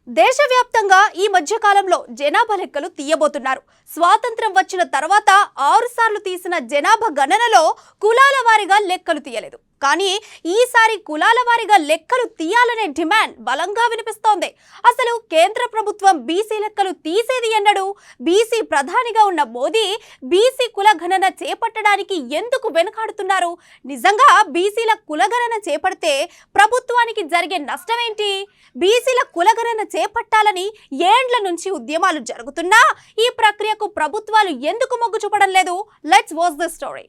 దేశవ్యాప్తంగా ఈ మధ్య కాలంలో జనాభా లెక్కలు తీయబోతున్నారు. స్వాతంత్రం వచ్చిన తర్వాత 6 సార్లు తీసిన జనాభా గణనలో కులాల వారీగా లెక్కలు తీయలేదు. కానీ ఈసారి కులాల వారీగా లెక్కలు తీయాలనే డిమాండ్ బలంగా వినిపిస్తోంది. అసలు కేంద్ర ప్రభుత్వం బీసీ లెక్కలు తీసేది ఎన్నడూ? బీసీ ప్రధానిగా ఉన్న మోదీ బీసీ కుల గణన చేపట్టడానికి ఎందుకు వెనుకాడుతున్నారు? నిజంగా బీసీల కులగణన చేపడితే ప్రభుత్వానికి జరిగే నష్టమేంటి? బీసీల కులగణన చేపట్టాలని ఏండ్ల నుంచి ఉద్యమాలు జరుగుతున్నా ఈ ప్రక్రియకు ప్రభుత్వాలు ఎందుకు మొగ్గు చూపడం లేదు? Let's watch the story.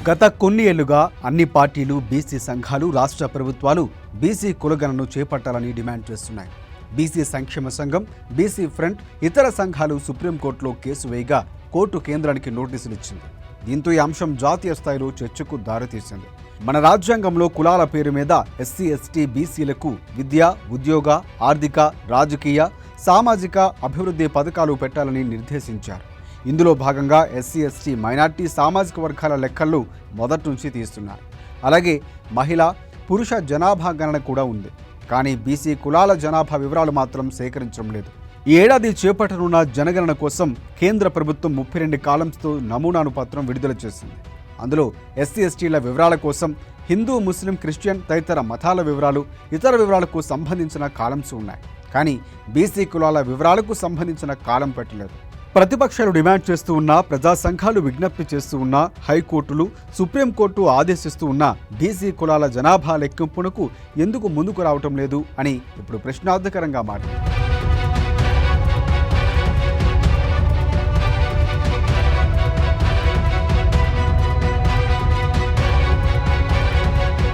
గత కొన్ని ఏళ్లుగా అన్ని పార్టీలు, బీసీ సంఘాలు, రాష్ట్ర ప్రభుత్వాలు బీసీ కులగణను చేపట్టాలని డిమాండ్ చేస్తున్నాయి. బీసీ సంక్షేమ సంఘం, బీసీ ఫ్రంట్, ఇతర సంఘాలు సుప్రీంకోర్టులో కేసు వేయగా కోర్టు కేంద్రానికి నోటీసులు ఇచ్చింది. దీంతో ఈ అంశం జాతీయ స్థాయిలో చర్చకు దారితీసింది. మన రాజ్యాంగంలో కులాల పేరు మీద ఎస్సీ, ఎస్టీ, బీసీలకు విద్య, ఉద్యోగ, ఆర్థిక, రాజకీయ, సామాజిక అభివృద్ధి పథకాలు పెట్టాలని నిర్దేశించారు. ఇందులో భాగంగా ఎస్సీ, ఎస్టీ, మైనార్టీ సామాజిక వర్గాల లెక్కలు మొదటి నుంచి తీస్తున్నారు. అలాగే మహిళ, పురుష జనాభా గణన కూడా ఉంది. కానీ బీసీ కులాల జనాభా వివరాలు మాత్రం సేకరించడం లేదు. ఈ ఏడాది చేపట్టనున్న జనగణన కోసం కేంద్ర ప్రభుత్వం 32 కాలమ్స్తో నమూనాను పత్రం విడుదల చేసింది. అందులో ఎస్సీ, ఎస్టీల వివరాల కోసం హిందూ, ముస్లిం, క్రిస్టియన్ తదితర మతాల వివరాలు, ఇతర వివరాలకు సంబంధించిన కాలమ్స్ ఉన్నాయి. కానీ బీసీ కులాల వివరాలకు సంబంధించిన కాలం పెట్టలేదు. ప్రతిపక్షాలు డిమాండ్ చేస్తూ ఉన్నా, ప్రజా సంఘాలు విజ్ఞప్తి చేస్తూ ఉన్నా, హైకోర్టులు, సుప్రీంకోర్టు ఆదేశిస్తూ ఉన్నా బీసీ కులాల జనాభా లెక్కింపునకు ఎందుకు ముందుకు రావటం లేదు అని ఇప్పుడు ప్రశ్నార్థకరంగా మారింది.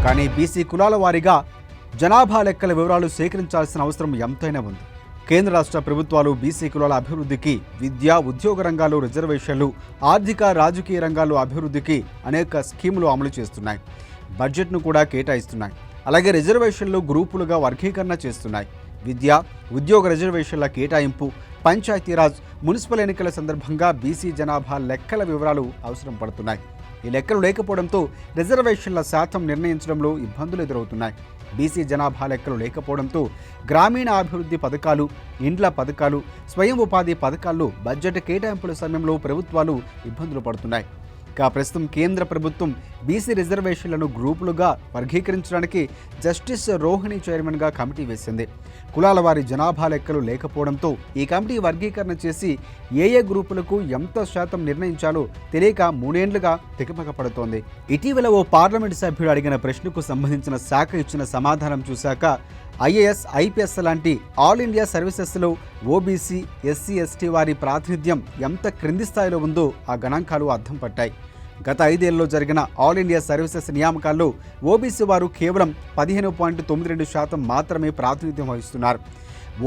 కానీ బీసీ కులాల వారీగా జనాభా లెక్కల వివరాలు సేకరించాల్సిన అవసరం ఎంతైనా ఉంది. కేంద్ర రాష్ట్ర ప్రభుత్వాలు బీసీ కులాల అభివృద్ధికి విద్య, ఉద్యోగ రంగాల్లో రిజర్వేషన్లు, ఆర్థిక, రాజకీయ రంగాల్లో అభివృద్ధికి అనేక స్కీములు అమలు చేస్తున్నాయి. బడ్జెట్ను కూడా కేటాయిస్తున్నాయి. అలాగే రిజర్వేషన్లు గ్రూపులుగా వర్గీకరణ చేస్తున్నాయి. విద్య, ఉద్యోగ రిజర్వేషన్ల కేటాయింపు, పంచాయతీరాజ్, మున్సిపల్ ఎన్నికల సందర్భంగా బీసీ జనాభా లెక్కల వివరాలు అవసరం పడుతున్నాయి. ఈ లెక్కలు లేకపోవడంతో రిజర్వేషన్ల శాతం నిర్ణయించడంలో ఇబ్బందులు ఎదురవుతున్నాయి. బీసీ జనాభా లెక్కలు లేకపోవడంతో గ్రామీణ అభివృద్ధి పథకాలు, ఇండ్ల పథకాలు, స్వయం ఉపాధి పథకాల్లో బడ్జెట్ కేటాయింపుల సమయంలో ప్రభుత్వాలు ఇబ్బందులు పడుతున్నాయి. ఇక ప్రస్తుతం కేంద్ర ప్రభుత్వం బీసీ రిజర్వేషన్లను గ్రూపులుగా వర్గీకరించడానికి జస్టిస్ రోహిణి చైర్మన్గా కమిటీ వేసింది. కులాల వారి జనాభా లెక్కలు లేకపోవడంతో ఈ కమిటీ వర్గీకరణ చేసి ఏ గ్రూపులకు ఎంత శాతం నిర్ణయించాలో తెలియక 3 ఏళ్లుగా తికమక పడుతోంది. ఇటీవల ఓ పార్లమెంటు సభ్యుడు అడిగిన ప్రశ్నకు సంబంధించిన శాఖ ఇచ్చిన సమాధానం చూశాక ఐఏఎస్, ఐపీఎస్ లాంటి ఆల్ ఇండియా సర్వీసెస్లో ఓబీసీ, ఎస్సీ, ఎస్టీ వారి ప్రాతినిధ్యం ఎంత క్రింది స్థాయిలో ఉందో ఆ గణాంకాలు అర్థం పట్టాయి. గత 5 ఏళ్లలో జరిగిన ఆల్ ఇండియా సర్వీసెస్ నియామకాల్లో ఓబీసీ వారు కేవలం 15.92% మాత్రమే ప్రాతినిధ్యం వహిస్తున్నారు.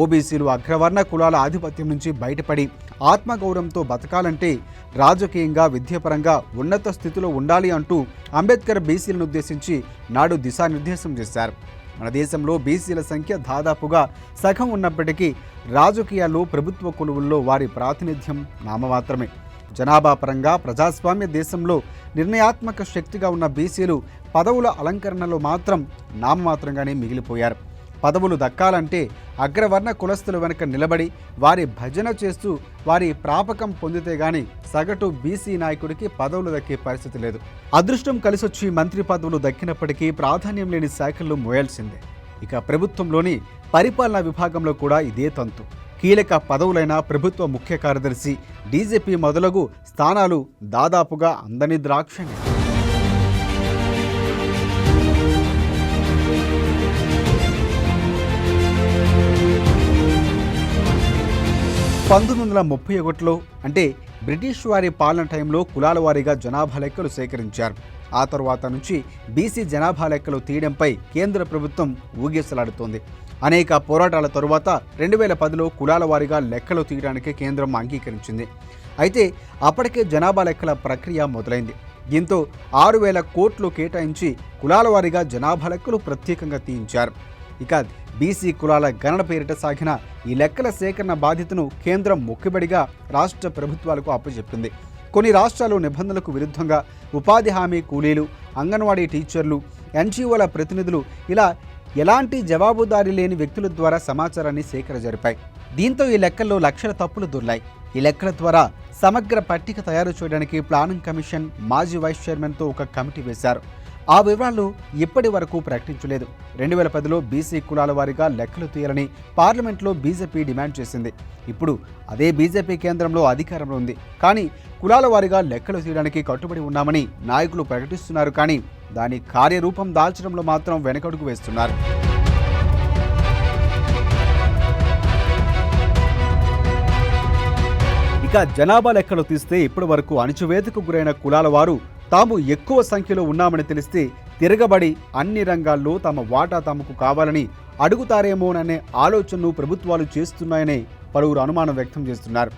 ఓబీసీలు అగ్రవర్ణ కులాల ఆధిపత్యం నుంచి బయటపడి ఆత్మగౌరవంతో బతకాలంటే రాజకీయంగా, విద్యాపరంగా ఉన్నత స్థితిలో ఉండాలి అంటూ అంబేద్కర్ బీసీలను ఉద్దేశించి నాడు దిశానిర్దేశం చేశారు. మన దేశంలో బీసీల సంఖ్య దాదాపుగా సగం ఉన్నప్పటికీ రాజకీయాల్లో, ప్రభుత్వ కొలువుల్లో వారి ప్రాతినిధ్యం నామమాత్రమే. జనాభా పరంగా ప్రజాస్వామ్య దేశంలో నిర్ణయాత్మక శక్తిగా ఉన్న బీసీలు పదవుల అలంకరణలో మాత్రం నామమాత్రంగానే మిగిలిపోయారు. పదవులు దక్కాలంటే అగ్రవర్ణ కులస్తుల వెనుక నిలబడి వారి భజన చేస్తూ వారి ప్రాపకం పొందితే గాని సగటు బీసీ నాయకుడికి పదవులు దక్కే పరిస్థితి లేదు. అదృష్టం కలిసొచ్చి మంత్రి పదవులు దక్కినప్పటికీ ప్రాధాన్యం లేని శాఖల్లో మోయాల్సిందే. ఇక ప్రభుత్వంలోని పరిపాలనా విభాగంలో కూడా ఇదే తంతు. కీలక పదవులైన ప్రభుత్వ ముఖ్య కార్యదర్శి, డీజీపీ మొదలగు స్థానాలు దాదాపుగా అందని ద్రాక్షణే. (1931) అంటే బ్రిటిష్ వారి పాలన టైంలో కులాల వారీగా జనాభా లెక్కలు సేకరించారు. ఆ తర్వాత నుంచి బీసీ జనాభా లెక్కలు తీయడంపై కేంద్ర ప్రభుత్వం ఊగిసలాడుతోంది. అనేక పోరాటాల తరువాత 2010లో కులాల వారీగా లెక్కలు తీయడానికి కేంద్రం అంగీకరించింది. అయితే అప్పటికే జనాభా లెక్కల ప్రక్రియ మొదలైంది. దీంతో 6,000 కోట్లు కేటాయించి కులాల వారీగా జనాభా లెక్కలు ప్రత్యేకంగా తీయించారు. ఇక బీసీ కులాల గణన పేరిట సాగిన ఈ లెక్కల సేకరణ బాధ్యతను కేంద్రం మొక్కుబడిగా రాష్ట్ర ప్రభుత్వాలకు అప్పచెప్పింది. కొన్ని రాష్ట్రాలు నిబంధనలకు విరుద్ధంగా ఉపాధి హామీ కూలీలు, అంగన్వాడీ టీచర్లు, ఎన్జీఓల ప్రతినిధులు ఇలా ఎలాంటి జవాబుదారీ లేని వ్యక్తుల ద్వారా సమాచారాన్ని సేకరణ జరిపాయి. దీంతో ఈ లెక్కల్లో లక్షల తప్పులు దొర్లాయి. ఈ లెక్కల ద్వారా సమగ్ర పట్టిక తయారు చేయడానికి ప్లానింగ్ కమిషన్ మాజీ వైస్ చైర్మన్తో ఒక కమిటీ వేశారు. ఆ వివరాలు ఇప్పటి వరకు ప్రకటించలేదు. 2010లో బీసీ కులాల వారీగా లెక్కలు తీయాలని పార్లమెంట్లో బీజేపీ డిమాండ్ చేసింది. ఇప్పుడు అదే బీజేపీ కేంద్రంలో అధికారంలో ఉంది. కానీ కులాల వారీగా లెక్కలు తీయడానికి కట్టుబడి ఉన్నామని నాయకులు ప్రకటిస్తున్నారు. కానీ దాని కార్యరూపం దాల్చడంలో మాత్రం వెనకడుగు వేస్తున్నారు. ఇక జనాభా లెక్కలు తీస్తే ఇప్పటి వరకు అణచివేతకు గురైన కులాల వారు తాము ఎక్కువ సంఖ్యలో ఉన్నామని తెలిస్తే తిరగబడి అన్ని రంగాల్లో తమ వాటా తమకు కావాలని అడుగుతారేమోననే ఆలోచనను ప్రభుత్వాలు చేస్తున్నాయని పలువురు అనుమానం వ్యక్తం చేస్తున్నారు.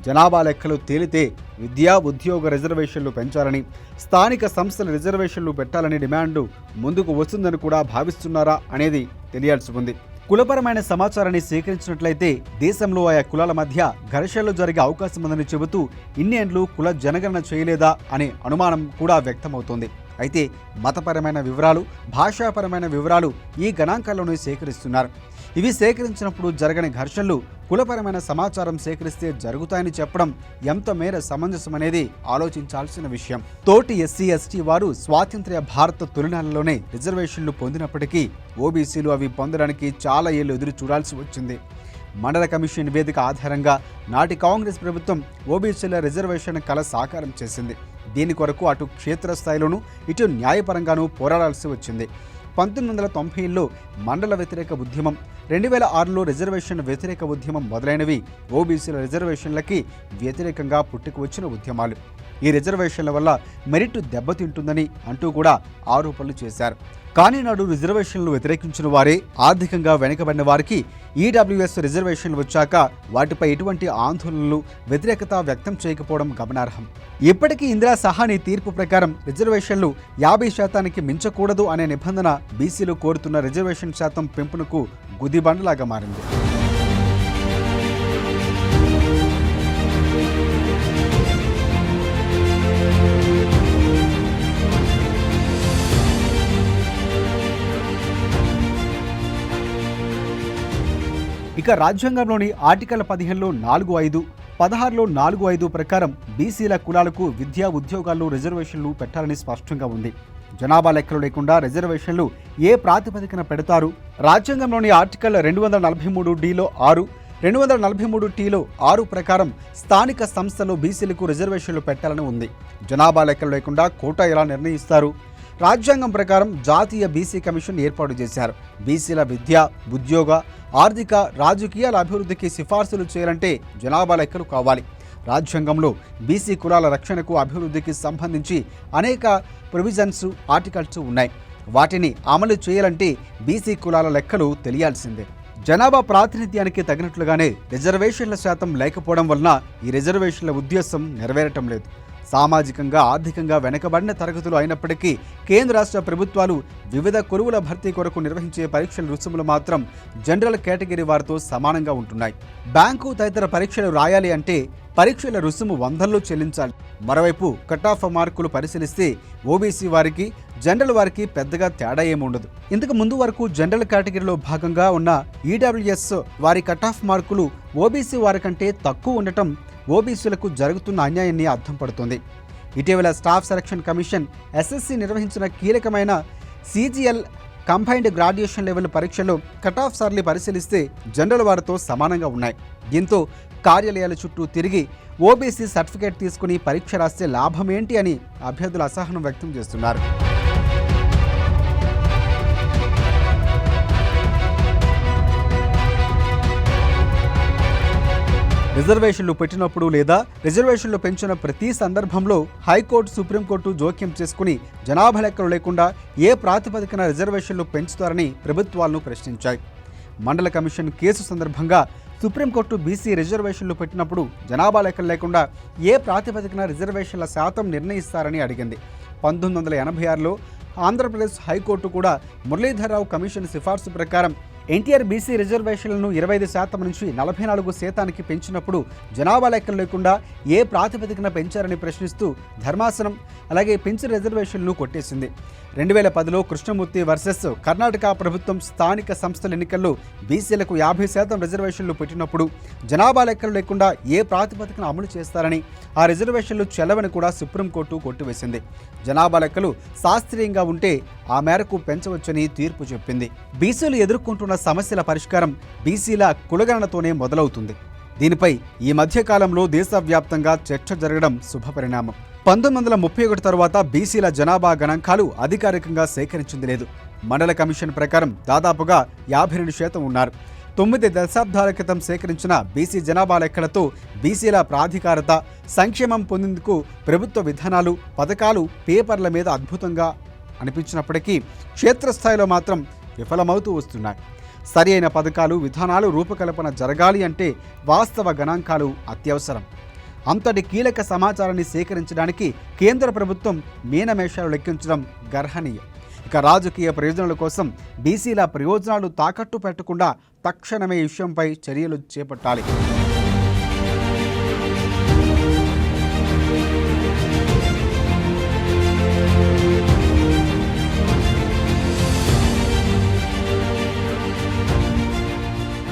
జనాభా లెక్కలు తేలితే విద్యా ఉద్యోగ రిజర్వేషన్లు పెంచాలని, స్థానిక సంస్థల రిజర్వేషన్లు పెట్టాలని డిమాండ్ ముందుకు వస్తుందని కూడా భావిస్తున్నారా అనేది తెలియాల్సి ఉంది. కులపరమైన సమాచారాన్ని సేకరించినట్లయితే దేశంలో ఆయా కులాల మధ్య ఘర్షణలు జరిగే అవకాశం ఉందని చెబుతూ ఇన్నేండ్లు కుల జనగణన చేయలేదా అనే అనుమానం కూడా వ్యక్తమవుతోంది. అయితే మతపరమైన వివరాలు, భాషాపరమైన వివరాలు ఈ గణాంకాల్లోనే సేకరిస్తున్నారు. ఇవి సేకరించినప్పుడు జరగని ఘర్షణలు కులపరమైన సమాచారం సేకరిస్తే జరుగుతాయని చెప్పడం ఎంత మేర సమంజసమనేది ఆలోచించాల్సిన విషయం. తోటి ఎస్సీ ఎస్టీ వారు స్వాతంత్ర్య భారత తొలినాళ్లలోనే రిజర్వేషన్లు పొందినప్పటికీ ఓబీసీలు అవి పొందడానికి చాలా ఏళ్లు ఎదురు చూడాల్సి వచ్చింది. మండల కమిషన్ నివేదిక ఆధారంగా నాటి కాంగ్రెస్ ప్రభుత్వం ఓబీసీల రిజర్వేషన్ కల సాకారం చేసింది. దీని కొరకు అటు క్షేత్రస్థాయిలోనూ ఇటు న్యాయపరంగానూ పోరాడాల్సి వచ్చింది. 1990లో మండల వ్యతిరేక ఉద్యమం, 2006లో రిజర్వేషన్ వ్యతిరేక ఉద్యమం మొదలైనవి ఓబీసీల రిజర్వేషన్లకి వ్యతిరేకంగా పుట్టుకు వచ్చిన ఉద్యమాలు. ఈ రిజర్వేషన్ల వల్ల మెరిట్ దెబ్బతింటుందని అంటూ కూడా ఆరోపణలు చేశారు. కానీ నాడు రిజర్వేషన్లు వ్యతిరేకించిన వారే ఆర్థికంగా వెనుకబడిన వారికి ఈడబ్ల్యూఎస్ రిజర్వేషన్లు వచ్చాక వాటిపై ఎటువంటి ఆందోళనలు, వ్యతిరేకత వ్యక్తం చేయకపోవడం గమనార్హం. ఇప్పటికీ ఇందిరా సహాని తీర్పు ప్రకారం రిజర్వేషన్లు 50% మించకూడదు అనే నిబంధన బీసీలు కోరుతున్న రిజర్వేషన్ శాతం పెంపునకు గుదిబండలాగా మారింది. ఇక రాజ్యాంగంలోని ఆర్టికల్ 15లో 4(5), 16లో 4(5) ప్రకారం బీసీల కులాలకు విద్యా ఉద్యోగాల్లో రిజర్వేషన్లు పెట్టాలని స్పష్టంగా ఉంది. జనాభా లెక్కలు లేకుండా రిజర్వేషన్లు ఏ ప్రాతిపదికన పెడతారు? రాజ్యాంగంలోని ఆర్టికల్ 243(d)లో 6, 243(t)లో 6 ప్రకారం స్థానిక సంస్థలో బీసీలకు రిజర్వేషన్లు పెట్టాలని ఉంది. జనాభా లెక్కలు లేకుండా కోటా ఎలా నిర్ణయిస్తారు? రాజ్యాంగం ప్రకారం జాతీయ బీసీ కమిషన్ ఏర్పాటు చేశారు. బీసీల విద్య, ఉద్యోగ, ఆర్థిక, రాజకీయాల అభివృద్ధికి సిఫార్సులు చేయాలంటే జనాభా లెక్కలు కావాలి. రాజ్యాంగంలో బీసీ కులాల రక్షణకు, అభివృద్ధికి సంబంధించి అనేక ప్రొవిజన్స్, ఆర్టికల్స్ ఉన్నాయి. వాటిని అమలు చేయాలంటే బీసీ కులాల లెక్కలు తెలియాల్సిందే. జనాభా ప్రాతినిధ్యానికి తగినట్లుగానే రిజర్వేషన్ల శాతం లేకపోవడం వలన ఈ రిజర్వేషన్ల ఉద్దేశం నెరవేరటం లేదు. సామాజికంగా, ఆర్థికంగా వెనుకబడిన తరగతులు అయినప్పటికీ కేంద్ర రాష్ట్ర ప్రభుత్వాలు వివిధ కొలువుల భర్తీ కొరకు నిర్వహించే పరీక్షల రుసుములు మాత్రం జనరల్ కేటగిరీ వారితో సమానంగా ఉంటున్నాయి. బ్యాంకు తదితర పరీక్షలు రాయాలి అంటే పరీక్షల రుసుము 100లో చెల్లించాలి. మరోవైపు కట్ ఆఫ్ మార్కులు పరిశీలిస్తే ఓబీసీ వారికి, జనరల్ వారికి పెద్దగా తేడా ఏముండదు. ఇంతకు ముందు వరకు జనరల్ కేటగిరీలో భాగంగా ఉన్న ఈడబ్ల్యూఎస్ వారి కట్ ఆఫ్ మార్కులు ఓబీసీ వారి కంటే తక్కువ ఉండటం ఓబీసీలకు జరుగుతున్న అన్యాయాన్ని అర్థం పడుతుంది. ఇటీవల స్టాఫ్ సెలక్షన్ కమిషన్ ఎస్ఎస్సి నిర్వహించిన కీలకమైన సీజీఎల్ కంబైన్డ్ గ్రాడ్యుయేషన్ లెవెల్ పరీక్షలో కట్ ఆఫ్ సార్లు పరిశీలిస్తే జనరల్ వారితో సమానంగా ఉన్నాయి. దీంతో కార్యాలయాల చుట్టూ తిరిగి ఓబీసీ సర్టిఫికేట్ తీసుకుని పరీక్ష రాస్తే లాభం ఏంటి అని అభ్యర్థులు అసహనం వ్యక్తం చేస్తున్నారు. రిజర్వేషన్లు పెట్టినప్పుడు లేదా రిజర్వేషన్లు పెంచిన ప్రతి సందర్భంలో హైకోర్టు, సుప్రీంకోర్టు జోక్యం చేసుకుని జనాభా లెక్కలు లేకుండా ఏ ప్రాతిపదికన రిజర్వేషన్లు పెంచుతారని ప్రభుత్వాలను ప్రశ్నించాయి. మండల కమిషన్ కేసు సందర్భంగా సుప్రీంకోర్టు బీసీ రిజర్వేషన్లు పెట్టినప్పుడు జనాభా లెక్కలు లేకుండా ఏ ప్రాతిపదికన రిజర్వేషన్ల శాతం నిర్ణయిస్తారని అడిగింది. 1986లో ఆంధ్రప్రదేశ్ హైకోర్టు కూడా మురళీధర్రావు కమిషన్ సిఫార్సు ప్రకారం ఎన్టీఆర్ బీసీ రిజర్వేషన్లను 25% నుంచి 44% పెంచినప్పుడు జనాభా లెక్కలు లేకుండా ఏ ప్రాతిపదికన పెంచారని ప్రశ్నిస్తూ ధర్మాసనం అలాగే పెంచిన రిజర్వేషన్లను కొట్టేసింది. 2010లో కృష్ణమూర్తి వర్సెస్ కర్ణాటక ప్రభుత్వం స్థానిక సంస్థల ఎన్నికల్లో బీసీలకు 50% రిజర్వేషన్లు పెట్టినప్పుడు జనాభా లెక్కలు లేకుండా ఏ ప్రాతిపదికన అమలు చేస్తారని ఆ రిజర్వేషన్లు చెల్లవని కూడా సుప్రీంకోర్టు కొట్టివేసింది. జనాభా లెక్కలు శాస్త్రీయంగా ఉంటే ఆ మేరకు పెంచవచ్చని తీర్పు చెప్పింది. బీసీలు ఎదుర్కొంటున్న సమస్యల పరిష్కారం బీసీల కులగణనతోనే మొదలవుతుంది. దీనిపై ఈ మధ్యకాలంలో దేశవ్యాప్తంగా చర్చ జరగడం శుభపరిణామం. 1931 తర్వాత బీసీల జనాభా గణాంకాలు అధికారికంగా సేకరించింది లేదు. మండల కమిషన్ ప్రకారం దాదాపుగా 52% ఉన్నారు. 9 దశాబ్దాల క్రితం సేకరించిన బీసీ జనాభా లెక్కలతో బీసీల ప్రాధికారత, సంక్షేమం పొందేందుకు ప్రభుత్వ విధానాలు, పథకాలు పేపర్ల మీద అద్భుతంగా అనిపించినప్పటికీ క్షేత్రస్థాయిలో మాత్రం విఫలమవుతూ వస్తున్నాయి. సరి అయిన పథకాలు, విధానాలు రూపకల్పన జరగాలి అంటే వాస్తవ గణాంకాలు అత్యవసరం. అంతటి కీలక సమాచారాన్ని సేకరించడానికి కేంద్ర ప్రభుత్వం మీనమేషాలు లెక్కించడం గర్హనీయం. ఇక రాజకీయ ప్రయోజనాల కోసం బీసీల ప్రయోజనాలు తాకట్టు పెట్టకుండా తక్షణమే ఈ విషయంపై చర్యలు చేపట్టాలి.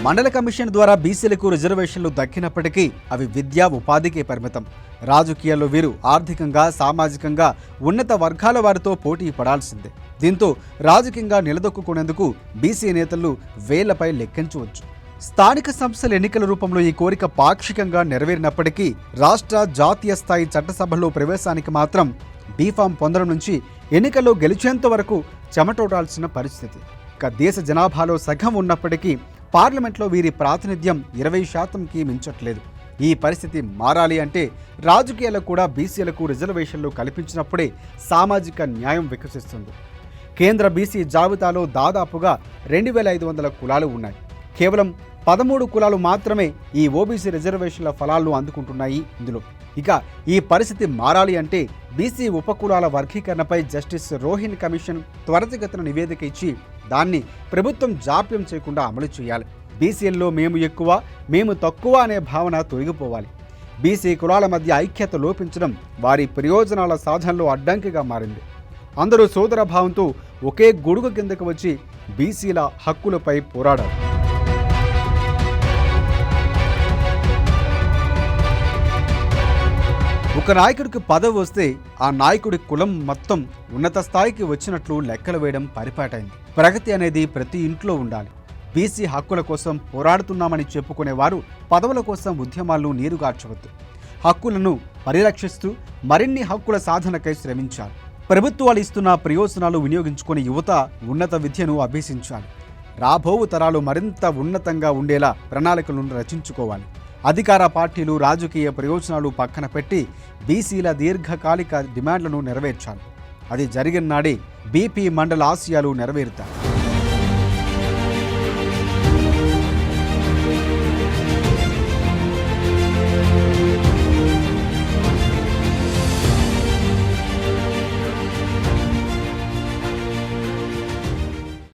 మండల కమిషన్ ద్వారా బీసీలకు రిజర్వేషన్లు దక్కినప్పటికీ అవి విద్యా, ఉపాధికే పరిమితం. రాజకీయాల్లో వీరు ఆర్థికంగా, సామాజికంగా ఉన్నత వర్గాల వారితో పోటీ పడాల్సిందే. దీంతో రాజకీయంగా నిలదొక్కునేందుకు బీసీ నేతలు వేళ్లపై లెక్కించవచ్చు. స్థానిక సంస్థల ఎన్నికల రూపంలో ఈ కోరిక పాక్షికంగా నెరవేరినప్పటికీ రాష్ట్ర, జాతీయ స్థాయి చట్టసభల్లో ప్రవేశానికి మాత్రం బీఫామ్ పొందడం నుంచి ఎన్నికల్లో గెలిచేంత వరకు చెమటోడాల్సిన పరిస్థితి. ఇక దేశ జనాభాలో సగం ఉన్నప్పటికీ పార్లమెంట్లో వీరి ప్రాతినిధ్యం 20%కి మించట్లేదు. ఈ పరిస్థితి మారాలి అంటే రాజకీయాలకు కూడా బీసీలకు రిజర్వేషన్లు కల్పించినప్పుడే సామాజిక న్యాయం వికసిస్తుంది. కేంద్ర బీసీ జాబితాలో దాదాపుగా 2500 కులాలు ఉన్నాయి. కేవలం 13 కులాలు మాత్రమే ఈ ఓబీసీ రిజర్వేషన్ల ఫలాలను అందుకుంటున్నాయి. ఇందులో ఇక ఈ పరిస్థితి మారాలి అంటే బీసీ ఉపకులాల వర్గీకరణపై జస్టిస్ రోహిన్ కమిషన్ త్వరితగతిన నివేదిక ఇచ్చి దాన్ని ప్రభుత్వం జాప్యం చేయకుండా అమలు చేయాలి. బీసీల్లో మేము ఎక్కువ, మేము తక్కువ అనే భావన తొలగిపోవాలి. బీసీ కులాల మధ్య ఐక్యత లోపించడం వారి ప్రయోజనాల సాధనలో అడ్డంకిగా మారింది. అందరూ సోదర భావంతో ఒకే గొడుగు కిందకు వచ్చి బీసీల హక్కులపై పోరాడారు. ఒక నాయకుడికి పదవి వస్తే ఆ నాయకుడి కులం మొత్తం ఉన్నత స్థాయికి వచ్చినట్లు లెక్కలు వేయడం పరిపాటైంది. ప్రగతి అనేది ప్రతి ఇంట్లో ఉండాలి. బీసీ హక్కుల కోసం పోరాడుతున్నామని చెప్పుకునేవారు పదవుల కోసం ఉద్యమాలను నీరుగార్చవద్దు. హక్కులను పరిరక్షిస్తూ మరిన్ని హక్కుల సాధనకై శ్రమించాలి. ప్రభుత్వాలు ఇస్తున్న ప్రయోజనాలు వినియోగించుకుని యువత ఉన్నత విద్యను అభ్యసించాలి. రాబోవు తరాలు మరింత ఉన్నతంగా ఉండేలా ప్రణాళికలను రచించుకోవాలి. అధికార పార్టీలు రాజకీయ ప్రయోజనాలు పక్కన పెట్టి బీసీల దీర్ఘకాలిక డిమాండ్లను నెరవేర్చాలి. అది జరిగిన నాడే బీపీ మండల ఆశయాలు నెరవేరుతాయి.